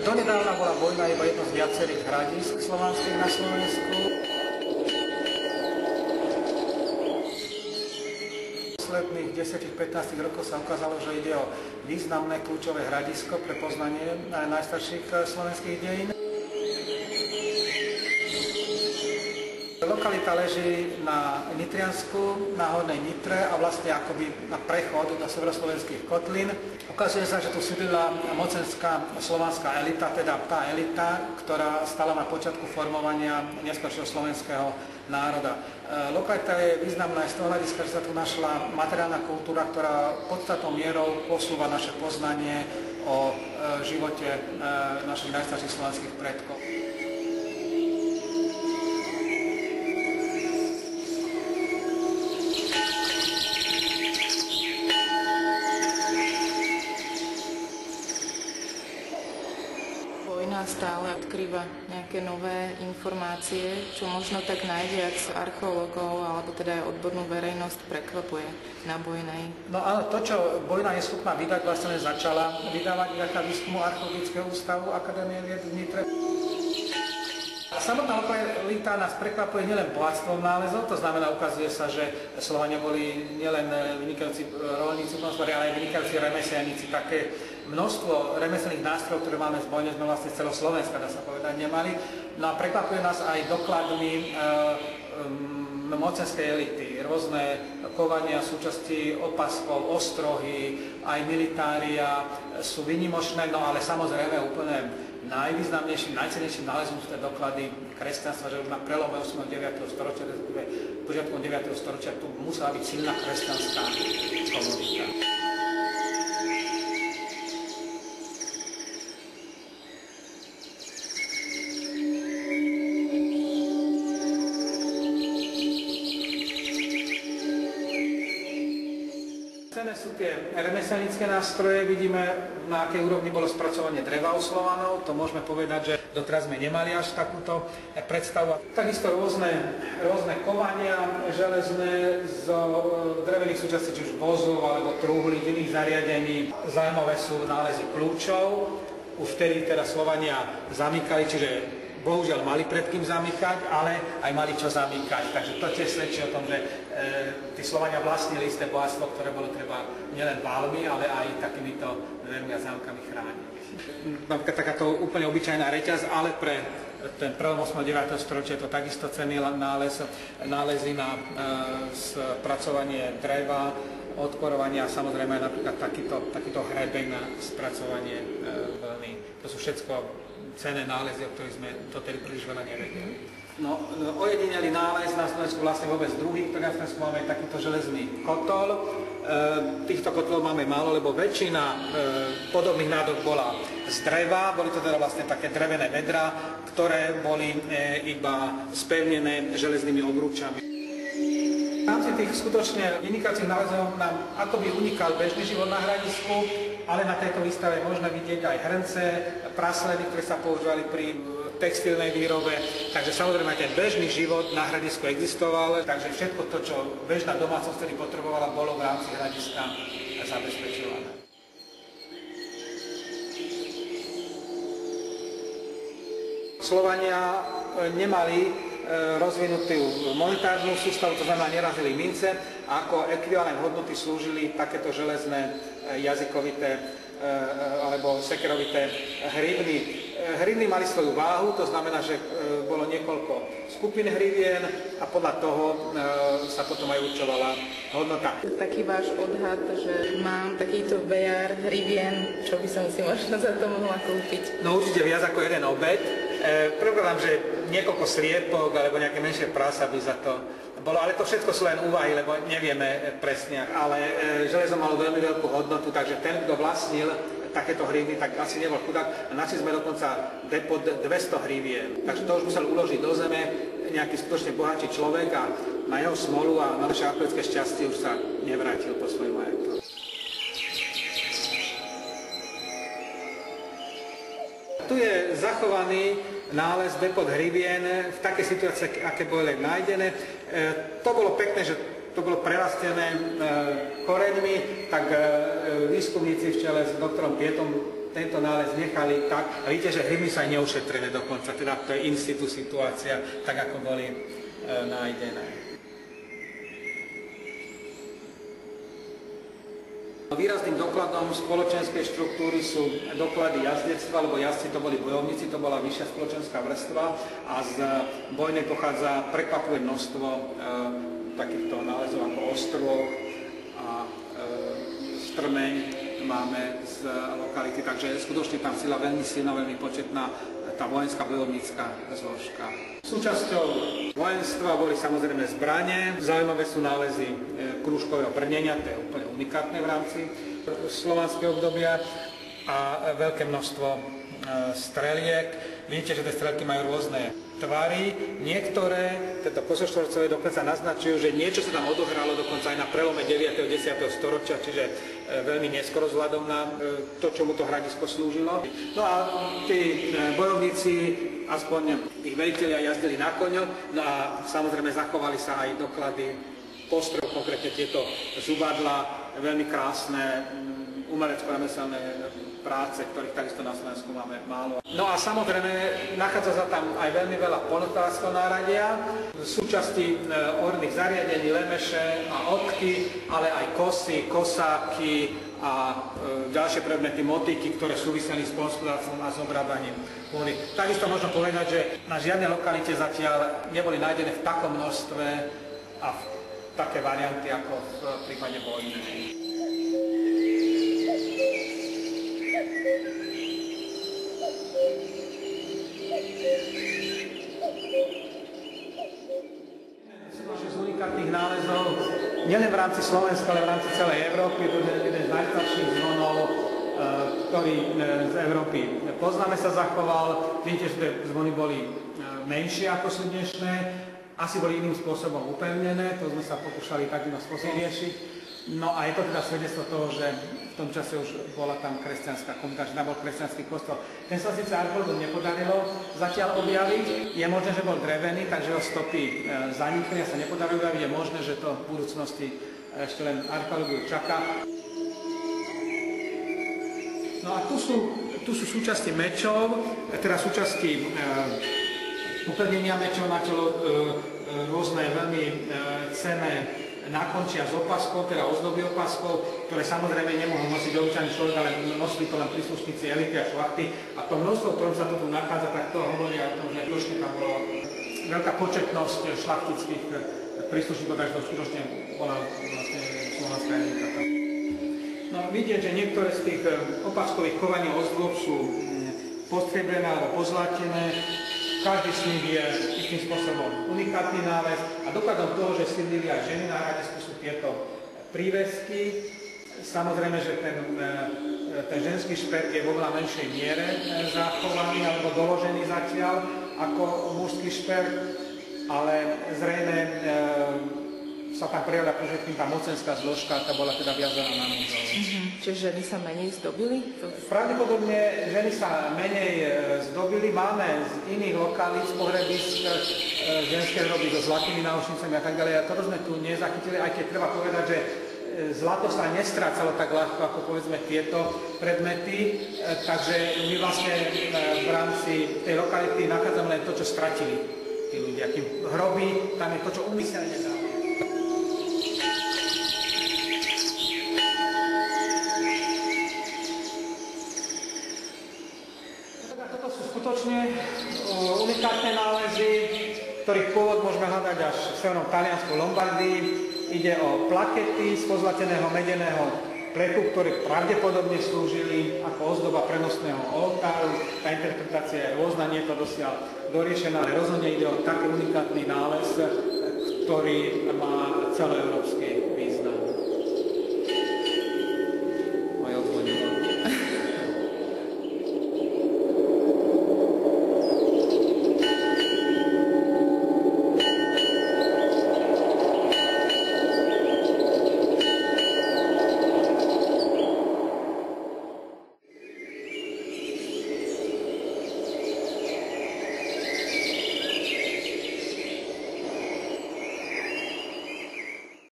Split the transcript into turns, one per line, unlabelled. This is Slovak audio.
Donedávna bola Bojna iba jedno z viacerých hradísk slovanských na Slovensku. V posledných 10-15 rokov sa ukázalo, že ide o významné kľúčové hradisko pre poznanie najstarších slovenských dejín. Lokalita leží na Nitriansku, na Hornej Nitre a vlastne akoby na prechod do severoslovenských kotlín. Ukazuje sa, že tu sídlila mocenská slovanská elita, teda tá elita, ktorá stala na počiatku formovania neskôršieho slovenského národa. Lokalita je významná aj z toho hľadiska, že sa tu našla materiálna kultúra, ktorá podstatnou mierou posúva naše poznanie o živote našich najstarších slovanských predkov.
Stále odkrýva nejaké nové informácie, čo možno tak najviac archeológov alebo teda aj odbornú verejnosť prekvapuje na Bojnej.
No ale to, čo Bojna je schopná vydať, vlastne začala vydávať vďaka výskumu Archeologického ústavu Akadémie vied v Nitre. Samotná lokalita nás prekvapuje nielen bohatstvom nálezov, to znamená, ukazuje sa, že Slovania boli nielen vynikajúci roľníci, ale aj vynikajúci remeselníci. Také množstvo remeselných nástrojov, ktoré máme z Bojne, sme vlastne z celého Slovenska, dá sa povedať, nemali. No a prekvapuje nás aj dokladmi mocenskej elity, rôzne kovania, súčasti opaskov, ostrohy, aj militária sú výnimočné, no ale samozrejme úplne najvýznamnejším, najcennejším nálezom sú tie doklady kresťanstva, že už na prelome 8. a 9. storočia, respektíve počiatkom 9. storočia tu musela byť silná kresťanská komunita. Cenné sú tie remeselnícke nástroje, vidíme, na akej úrovni bolo spracovanie dreva u Slovanov, to môžeme povedať, že doteraz sme nemali až takúto predstavu. Takisto rôzne kovania železné z drevených súčastí, či už vozov alebo truhlí, iných zariadení. Zaujímavé sú nálezy kľúčov, už vtedy teda Slovania zamykali, čiže bohužiaľ mali pred kým zamykať, ale aj mali čo zamykať. Takže to tiež svedčí o tom, že tí Slovania vlastnili isté bohatstvo, ktoré bolo treba nielen válmi, ale aj takýmito dvermi a zámkami chrániť. Napríklad takáto úplne obyčajná reťaz, ale pre ten prelom 8. a 9. storočia je to takisto cenný nálezy na spracovanie dreva, odporovania a samozrejme aj napríklad takýto hrebeň na spracovanie vlny. To sú všetko cenné nálezy, o ktorých sme dotedy príliš veľa nevedeli. No, ojedinelý nález na Slovensku vlastne vôbec druhý, ktorý na Slovensku máme takýto železný kotol. Týchto kotlov máme málo, lebo väčšina podobných nádob bola z dreva, boli to teda vlastne také drevené vedrá, ktoré boli iba spevnené železnými obrúčami. V rámci tých skutočne vynikajúcich nálezov nám akoby unikal bežný život na hradisku, ale na tejto výstave možno vidieť aj hrnce, prasleny, ktoré sa používali pri textilnej výrobe. Takže samozrejme ten bežný život na hradisku existoval, takže všetko to, čo bežná domácnosť vtedy potrebovala, bolo v rámci hradiska zabezpečované. Slovania nemali rozvinutú monetárnu sústavu, to znamená nerazili mince a ako ekvivalent hodnoty slúžili takéto železné jazykovité alebo sekerovité hrivny. Hrivny mali svoju váhu, to znamená, že bolo niekoľko skupín hrivien a podľa toho sa potom aj určovala hodnota.
Taký váš odhad, že mám takýto vejar hrivien, čo by som si možno za to mohla kúpiť?
No určite viac ako jeden obed. Predpokladám, že niekoľko sliepok alebo nejaké menšie prasa by za to bolo, ale to všetko sú len úvahy, lebo nevieme presne. Ale železo malo veľmi veľkú hodnotu, takže ten, kto vlastnil takéto hrivny, tak asi nebol chudák. Našli sme dokonca depot 200 hrivien, takže to už musel uložiť do zeme nejaký skutočne bohatší človek a na jeho smolu a na naše archeologické šťastie už sa nevrátil po svojom majetku. Tu je zachovaný nález depot hrivien v takej situácii, aké boli nájdené. To bolo pekné, že to bolo prerastené koreňmi, tak výskumníci v čele s doktorom Pietom tento nález nechali tak. A vidíte, že hryby sa neušetrené dokonca, teda to je in situ situácia, tak ako boli nájdené. Výrazným dokladom spoločenskej štruktúry sú doklady jazdectva, lebo jazdci to boli bojovníci, to bola vyššia spoločenská vrstva a z vojny pochádza prekvapivé množstvo takýchto nálezov ako ostrôch a strmeň máme z lokality, takže skutočne tam sila veľmi silná, veľmi početná tá vojenská bojovnícka zložka. Súčasťou vojenstva boli samozrejme zbrane, zaujímavé sú nálezy krúžkového brnenia, to je úplne unikátne v rámci slovanského obdobia a veľké množstvo streliek. Vidíte, že tie strelky majú rôzne tvary, niektoré, tieto kosoštvorcové dokonca naznačujú, že niečo sa tam odohralo dokonca aj na prelome 9. a 10. storočia, čiže veľmi neskoro vzhľadom na to, čomu to hradisko slúžilo. No a tí bojovníci, aspoň ich velitelia jazdili na koňoch, no a samozrejme zachovali sa aj doklady postrojov, konkrétne tieto zubadla, veľmi krásne umelecko-remeselné práce, ktorých takisto na Slovensku máme málo. No a samozrejme nachádza sa tam aj veľmi veľa poľnohospodárskeho náradia, súčasti orných zariadení, lemeše a odky, ale aj kosy, kosáky a ďalšie predmety, motíky, ktoré súviseli s poľnohospodárstvom a s obrábaním pôdy. Takisto možno povedať, že na žiadnej lokalite zatiaľ neboli nájdené v takom množstve a v také varianty ako v prípade vojny. Z unikátnych nálezov, nielen v rámci Slovenska, ale v rámci celej Európy, to je jeden z najstarších zvonov, ktorý z Európy poznáme, sa zachoval. Vidíte, že tie zvony boli menšie ako sú dnešné, asi boli iným spôsobom upevnené, to sme sa pokúšali takým spôsobom riešiť. No a je to teda svedectvo toho, že v tom čase už bola tam kresťanská komunita, že tam bol kresťanský kostol. Ten sa síce archeológom nepodarilo zatiaľ objaviť, je možné, že bol drevený, takže ho stopy zanikli a sa nepodarilo objaviť, je možné, že to v budúcnosti ešte len archeológiu čaká. No a tu sú súčasti mečov, teda súčasti upevnenia mečov, na čelo rôzne veľmi cenné nákončia s opaskou, teda ozdoby opaskov, ktoré samozrejme nemohol nosiť obyčajný človek, ale nosili to len príslušníci elity a šlachty. A to množstvo, v ktorom sa to tu nachádza, tak to hovorí o tom, že skutočne tam bola veľká početnosť šlachtických príslušníkov, takže to skutočne bola vlastne slovanská elita. No vidieť, že niektoré z tých opaskových kovaní ozdôb sú postriebené alebo pozlatené. Každý z nich je istým spôsobom unikátny nález a dokladom toho, že sídlili aj ženy na hradisku, sú tieto prívesky. Samozrejme, že ten ženský šperk je vo veľa menšej miere zachovaný alebo doložený zatiaľ ako mužský šperk, ale zrejme sa tam prejavila predovšetkým tá mocenská zložka, tá bola teda viazaná na mužov.
Čiže ženy sa menej zdobili?
Pravdepodobne ženy sa menej zdobili. Máme z iných lokalít z pohrebisk ženské hroby so zlatými náušnicami a tak ďalej. A toto sme tu nezachytili, aj keď treba povedať, že zlato sa nestrácalo tak ľahko ako povedzme tieto predmety. Takže my vlastne v rámci tej lokality nachádzame len to, čo stratili tí ľudia. Kým hroby, tam je to, čo úmyselne dali. Skutočne unikátne nálezy, ktorých pôvod môžeme hľadať až v severnom Taliansku, Lombardii. Ide o plakety z pozlateného medeného plechu, ktoré pravdepodobne slúžili ako ozdoba prenosného oltáru. Tá interpretácia je rôzna, nie je to dosiaľ doriešená, ale rozhodne ide o taký unikátny nález, ktorý má celoeurópsky